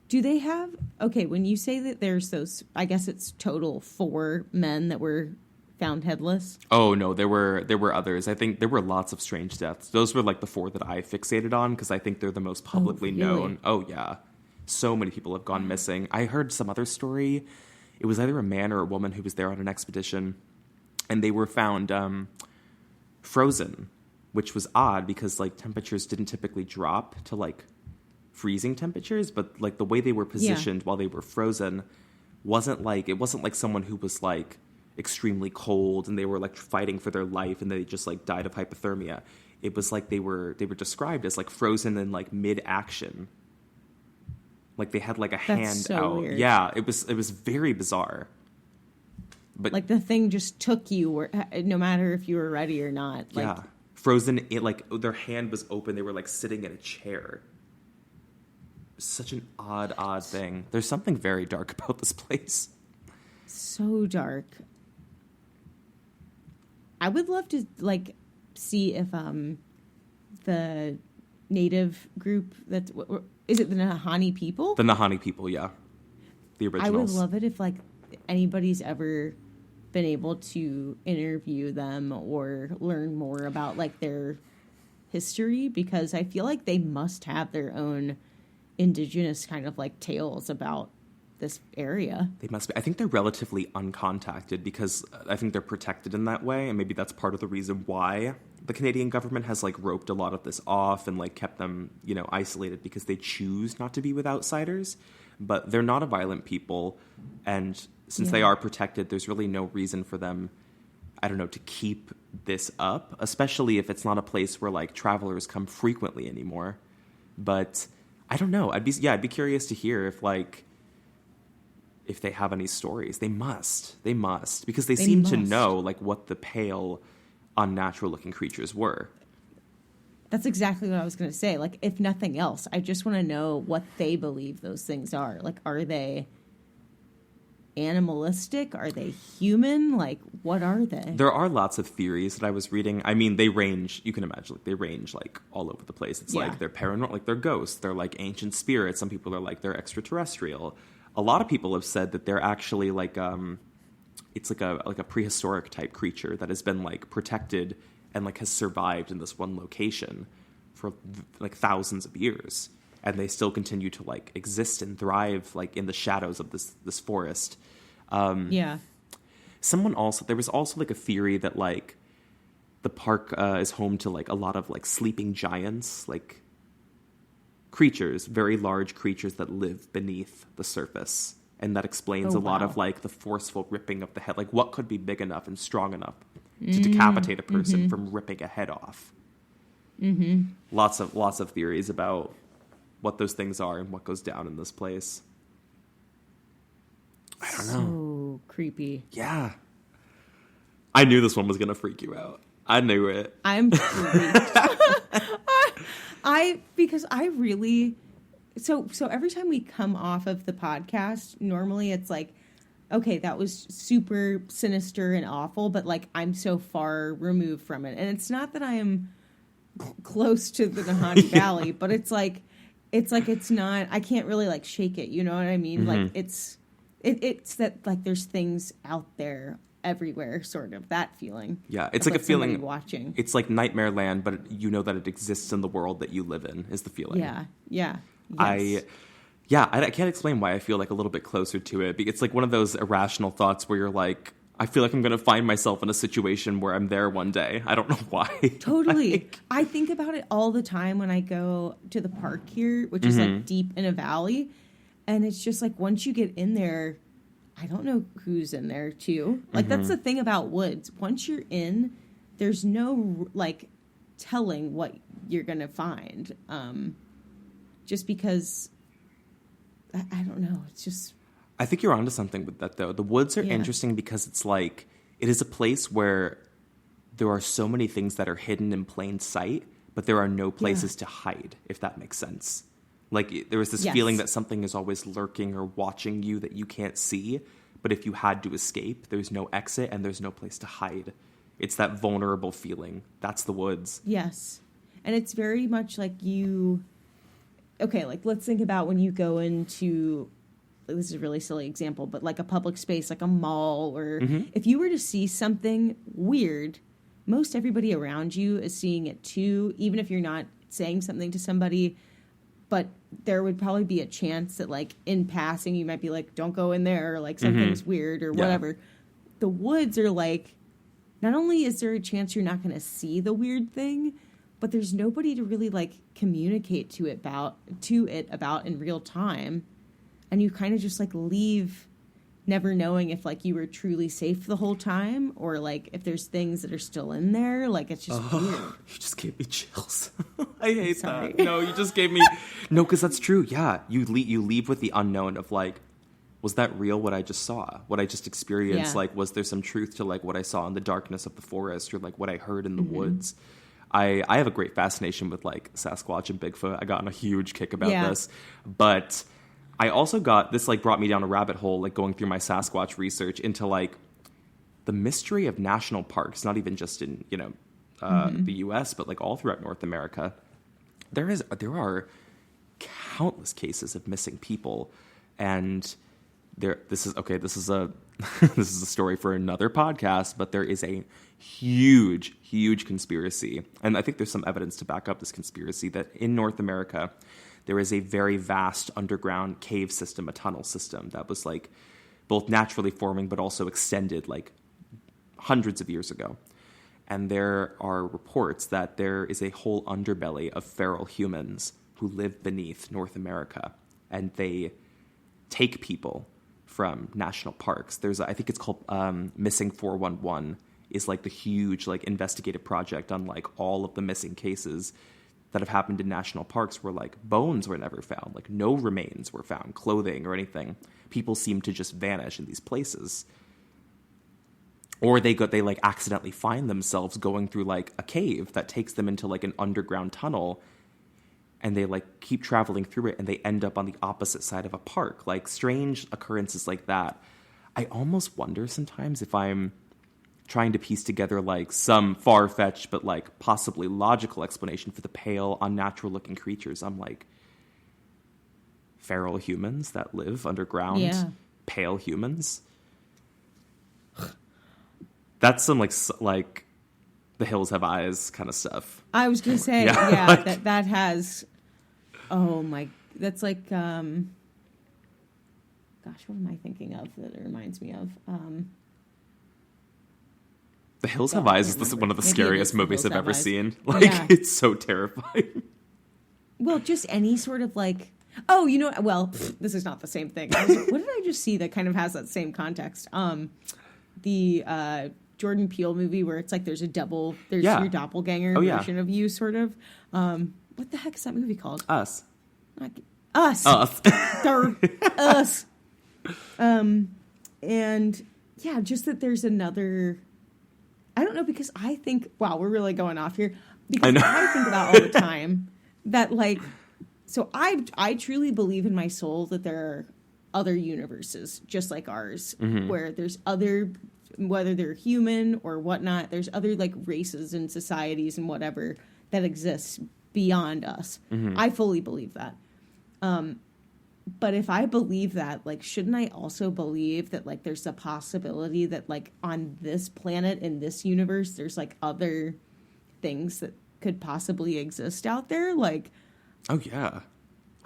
Do they have... Okay, when you say that there's those... I guess it's total 4 men that were found headless? Oh, no, there were others. I think there were lots of strange deaths. Those were, like, the 4 that I fixated on because I think they're the most publicly known. Oh, yeah. So many people have gone missing. I heard some other story. It was either a man or a woman who was there on an expedition, and they were found frozen, which was odd because, like, temperatures didn't typically drop to, like, freezing temperatures, but, like, the way they were positioned while they were frozen wasn't like someone who was, like, extremely cold and they were, like, fighting for their life and they just, like, died of hypothermia. It was like they were described as, like, frozen in, like, mid-action. Like, they had, like, a hand out. Weird. Yeah, it was very bizarre. But, like, the thing just took you, no matter if you were ready or not. Like, yeah. Frozen, like, their hand was open. They were, like, sitting in a chair. Such an odd thing. There's something very dark about this place. So dark. I would love to, like, see if the native group that's... Is it the Nahani people? The Nahani people, yeah. The originals. I would love it if, like, anybody's ever been able to interview them or learn more about, like, their history, because I feel like they must have their own indigenous kind of, like, tales about this area. They must be. I think they're relatively uncontacted because I think they're protected in that way, and maybe that's part of the reason why the Canadian government has, like, roped a lot of this off and, like, kept them, you know, isolated because they choose not to be with outsiders. But they're not a violent people, and since they are protected, there's really no reason for them, I don't know, to keep this up, especially if it's not a place where, like, travelers come frequently anymore. But I don't know. I'd be curious to hear if they have any stories. They must, because they seem to know, like, what the pale, unnatural-looking creatures were. That's exactly what I was going to say. Like, if nothing else, I just want to know what they believe those things are. Like, are they animalistic? Are they human? Like, what are they? There are lots of theories that I was reading. I mean, they range, you can imagine, like, they range, like, all over the place. It's like they're paranormal, like, they're ghosts. They're, like, ancient spirits. Some people are like they're extraterrestrial. A lot of people have said that they're actually, like, it's like a prehistoric type creature that has been, like, protected and, like, has survived in this one location for, like, thousands of years. And they still continue to, like, exist and thrive, like, in the shadows of this forest. There was also, like, a theory that, like, the park is home to, like, a lot of, like, sleeping giants, like, creatures, very large creatures that live beneath the surface. And that explains a lot of, like, the forceful ripping of the head. Like, what could be big enough and strong enough to decapitate a person from ripping a head off? Mm-hmm. Lots of theories about what those things are and what goes down in this place. I don't know. So creepy. Yeah. I knew this one was going to freak you out. I knew it. I'm freaked. Because I really... So every time we come off of the podcast, normally it's like, okay, that was super sinister and awful, but, like, I'm so far removed from it. And it's not that I am close to the Nahani Valley, but it's not, I can't really, like, shake it. You know what I mean? Mm-hmm. Like, it's that, like, there's things out there everywhere, sort of, that feeling. Yeah, it's like a feeling watching. It's like Nightmare Land, but you know that it exists in the world that you live in, is the feeling. Yeah. Yes. I can't explain why I feel, like, a little bit closer to it. It's like one of those irrational thoughts where you're like, I feel like I'm going to find myself in a situation where I'm there one day. I don't know why. Totally. I think about it all the time when I go to the park here, which is like deep in a valley. And it's just like once you get in there, I don't know who's in there too. Like that's the thing about woods. Once you're in, there's no like telling what you're going to find. Just because, I don't know. It's just... I think you're onto something with that, though. The woods are interesting because it's like, it is a place where there are so many things that are hidden in plain sight, but there are no places to hide, if that makes sense. Like, there was this feeling that something is always lurking or watching you that you can't see, but if you had to escape, there's no exit and there's no place to hide. It's that vulnerable feeling. That's the woods. Yes. And it's very much like you... Okay, like, let's think about when you go into... This is a really silly example, but like a public space, like a mall, or if you were to see something weird, most everybody around you is seeing it too, even if you're not saying something to somebody. But there would probably be a chance that, like, in passing, you might be like, don't go in there, or like something's weird or whatever. The woods are like, not only is there a chance you're not going to see the weird thing, but there's nobody to really like communicate to it about in real time. And you kind of just like leave never knowing if like you were truly safe the whole time, or like if there's things that are still in there. Like it's just weird. You just gave me chills. I hate that. No, you just gave me... No, because that's true. Yeah, you leave with the unknown of like, was that real what I just saw? What I just experienced? Like, was there some truth to like what I saw in the darkness of the forest, or like what I heard in the woods? I have a great fascination with like Sasquatch and Bigfoot. I got in a huge kick about this. But I also got, this like brought me down a rabbit hole, like going through my Sasquatch research into like the mystery of national parks, not even just in, you know, the US, but like all throughout North America. There are countless cases of missing people. And this is a this is a story for another podcast, but there is a huge conspiracy. And I think there's some evidence to back up this conspiracy that in North America, there is a very vast underground cave system, a tunnel system that was like both naturally forming, but also extended like hundreds of years ago. And there are reports that there is a whole underbelly of feral humans who live beneath North America, and they take people from national parks. I think it's called Missing 411 is like the huge like investigative project on like all of the missing cases that have happened in national parks where like bones were never found, like no remains were found, clothing or anything. People seem to just vanish in these places. Or they like accidentally find themselves going through like a cave that takes them into like an underground tunnel, and they like keep traveling through it and they end up on the opposite side of a park. Like strange occurrences like that. I almost wonder sometimes if I'm trying to piece together like some far-fetched but like possibly logical explanation for the pale, unnatural-looking creatures. I'm like, feral humans that live underground, pale humans. That's some like The Hills Have Eyes kind of stuff. I was gonna say, like, that has. Oh my, that's like. Gosh, what am I thinking of that it reminds me of? The Hills Have Eyes is one of the scariest movies I've ever seen. Like, it's so terrifying. Well, just any sort of like, oh, you know, well, this is not the same thing. What did I just see that kind of has that same context? The Jordan Peele movie where it's like there's your doppelganger version of you, sort of. What the heck is that movie called? Us. Us. Us. And yeah, just that there's another. I don't know, because I think, wow, we're really going off here. Because I think about all the time that, like, so I truly believe in my soul that there are other universes just like ours, where there's other, whether they're human or whatnot, there's other, like, races and societies and whatever that exist beyond us. I fully believe that. But if I believe that, like, shouldn't I also believe that, like, there's a possibility that, like, on this planet, in this universe, there's, like, other things that could possibly exist out there? Like... Oh, yeah.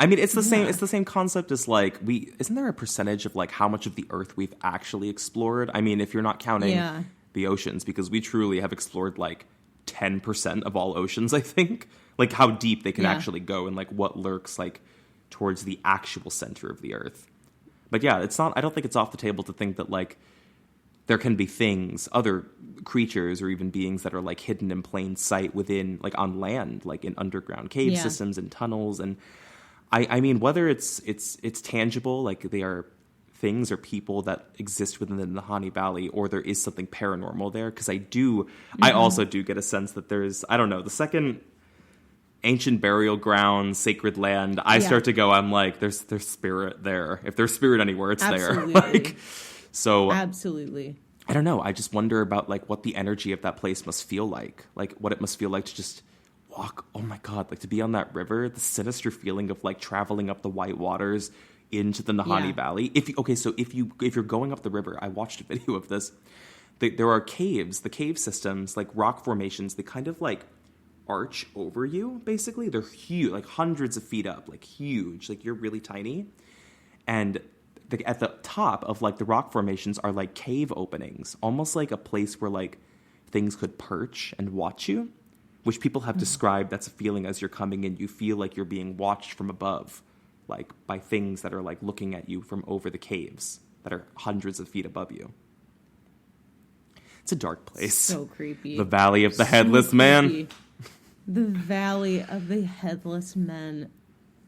I mean, it's the same. It's the same concept as like Isn't there a percentage of like how much of the Earth we've actually explored? I mean, if you're not counting the oceans, because we truly have explored like 10% of all oceans. I think like how deep they can actually go and like what lurks like towards the actual center of the Earth. But yeah, it's not. I don't think it's off the table to think that like there can be things, other creatures, or even beings that are like hidden in plain sight within like on land, like in underground cave systems and tunnels and. I mean, whether it's tangible, like they are things or people that exist within the Nahanni Valley, or there is something paranormal there, because I also do get a sense that there's, I don't know, the second ancient burial ground, sacred land, I start to go, I'm like, there's spirit there. If there's spirit anywhere, it's there. Like, so absolutely. I don't know. I just wonder about like what the energy of that place must feel like what it must feel like to just walk, oh my god, like to be on that river, the sinister feeling of like traveling up the white waters into the Nahanni Valley. If you're going up the river, I watched a video of this. There are caves, the cave systems, like rock formations, they kind of like arch over you, basically. They're huge, like hundreds of feet up, like huge, like you're really tiny. And at the top of like the rock formations are like cave openings, almost like a place where like things could perch and watch you. Which people have described, that's a feeling as you're coming in. You feel like you're being watched from above, like by things that are like looking at you from over the caves that are hundreds of feet above you. It's a dark place. So creepy. The Valley of the Headless Man. The Valley of the Headless Men.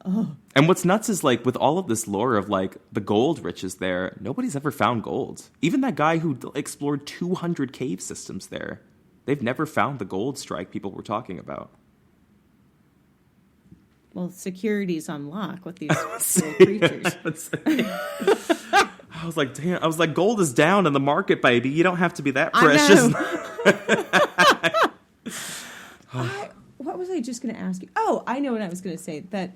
Oh. And what's nuts is like with all of this lore of like the gold riches there, nobody's ever found gold. Even that guy who explored 200 cave systems there. They've never found the gold strike people were talking about. Well, security's on lock with these little creatures. I was like, damn. I was like, gold is down in the market, baby. You don't have to be that precious. What was I just going to ask you? Oh, I know what I was going to say. That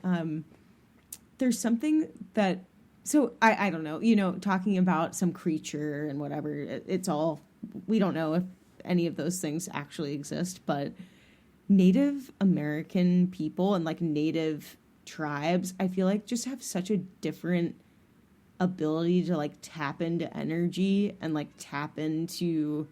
there's something that... So, I don't know. You know, talking about some creature and whatever, it's all... We don't know if any of those things actually exist, but Native American people and like Native tribes, I feel like just have such a different ability to like tap into energy and like tap into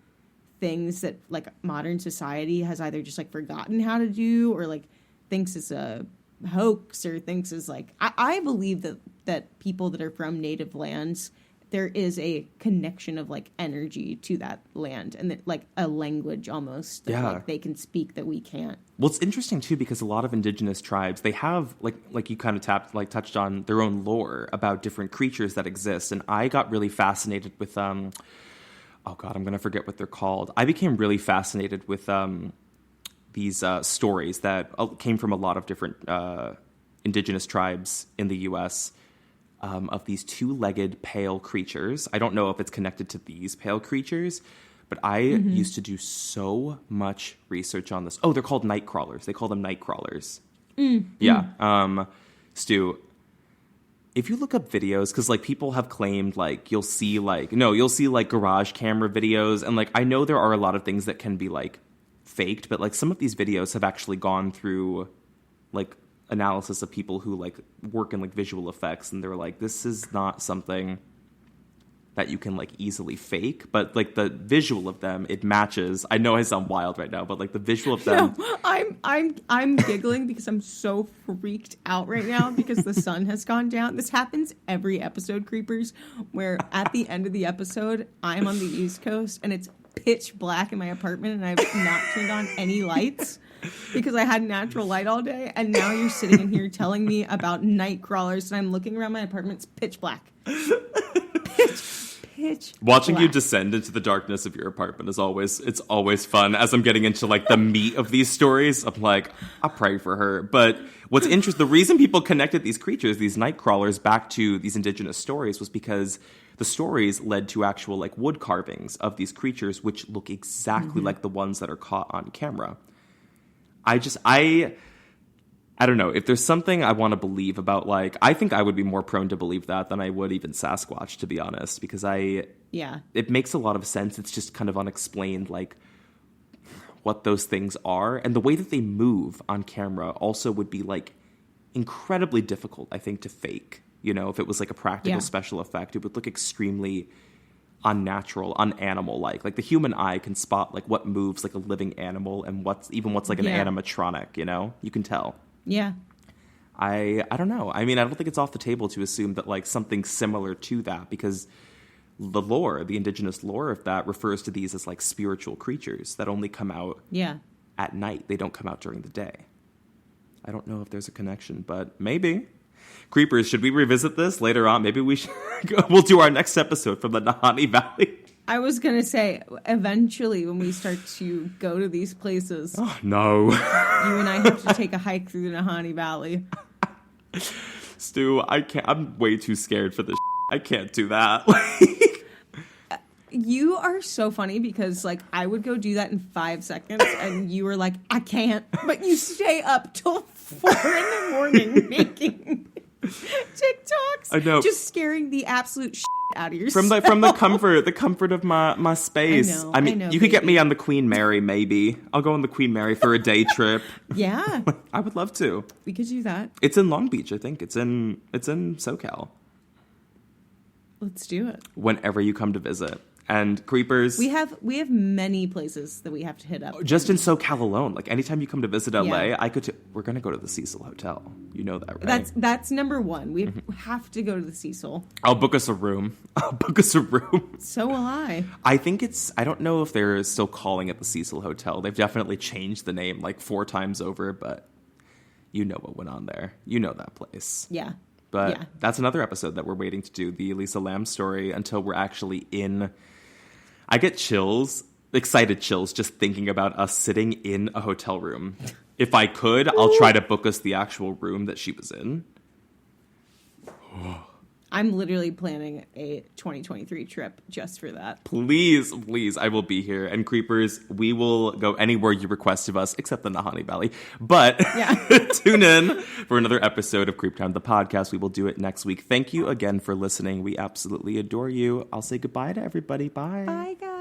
things that like modern society has either just like forgotten how to do or like thinks is a hoax or thinks is like I believe that people that are from native lands, there is a connection of like energy to that land and that, like a language almost that like they can speak that we can't. Well, it's interesting too because a lot of indigenous tribes, they have like you kind of touched on their own lore about different creatures that exist, and I got really fascinated with oh god, I'm gonna forget what they're called. I became really fascinated with these stories that came from a lot of different indigenous tribes in the U.S. Of these two-legged pale creatures. I don't know if it's connected to these pale creatures, but I used to do so much research on this. Oh, they're called Nightcrawlers. They call them Nightcrawlers. Yeah. Stu, if you look up videos, because like people have claimed like you'll see like garage camera videos, and like I know there are a lot of things that can be like faked, but like some of these videos have actually gone through like analysis of people who like work in like visual effects, and they're like, this is not something that you can like easily fake, but like the visual of them, it matches. I know I sound wild right now, but like the visual of them. No, I'm giggling because I'm so freaked out right now because the sun has gone down. This happens every episode, Creepers, where at the end of the episode, I'm on the East Coast and it's pitch black in my apartment and I've not turned on any lights because I had natural light all day, and now you're sitting in here telling me about night crawlers, and I'm looking around my apartment, it's pitch black. Pitch Watching black. You descend into the darkness of your apartment is always fun. As I'm getting into like the meat of these stories, I'm like, I pray for her. But what's interesting, the reason people connected these creatures, these night crawlers, back to these indigenous stories was because the stories led to actual like wood carvings of these creatures, which look exactly like the ones that are caught on camera. I don't know. If there's something I want to believe about, like, I think I would be more prone to believe that than I would even Sasquatch, to be honest, because it makes a lot of sense. It's just kind of unexplained, like, what those things are. And the way that they move on camera also would be, like, incredibly difficult, I think, to fake. You know, if it was like a practical Yeah. special effect, it would look extremely unnatural, unanimal-like. Like the human eye can spot like what moves like a living animal and what's like an Yeah. animatronic, you know? You can tell. Yeah. I don't know. I mean, I don't think it's off the table to assume that like something similar to that, because the lore, the indigenous lore of that refers to these as like spiritual creatures that only come out Yeah. at night. They don't come out during the day. I don't know if there's a connection, but maybe. Creepers, should we revisit this later on? Maybe we should. We'll do our next episode from the Nahanni Valley. I was going to say, eventually when we start to go to these places, Oh, no. you and I have to take a hike through the Nahanni Valley. Stu, I can't. I'm way too scared for this. I can't do that. You are so funny because, like, I would go do that in 5 seconds, and you were like, I can't. But you stay up till 4 in the morning making TikToks. I know. Just scaring the absolute shit out of From yourself. the comfort of my space. I mean, know, you could get baby. me on the Queen Mary, maybe. I'll go on the Queen Mary for a day trip. Yeah, I would love to. we could do that. It's in Long Beach, I think. It's in SoCal. Let's do it. Whenever you come to visit. And Creepers, We have many places that we have to hit up. just in SoCal alone. Like anytime you come to visit LA, Yeah. we're gonna go to the Cecil Hotel. You know that, right? That's number one. We have to go to the Cecil. I'll book us a room. So will I. I think I don't know if they're still calling it the Cecil Hotel. They've definitely changed the name like 4 times over, but you know what went on there. You know that place. Yeah. But Yeah. that's another episode that we're waiting to do, the Elisa Lam story, until we're actually in. I get chills, excited chills, just thinking about us sitting in a hotel room. If I could, I'll try to book us the actual room that she was in. I'm literally planning a 2023 trip just for that. Please, I will be here. And Creepers, we will go anywhere you request of us, except the Nahanni Valley. But Yeah. tune in for another episode of CreepTime, the podcast. We will do it next week. Thank you again for listening. We absolutely adore you. I'll say goodbye to everybody. Bye. Bye, guys.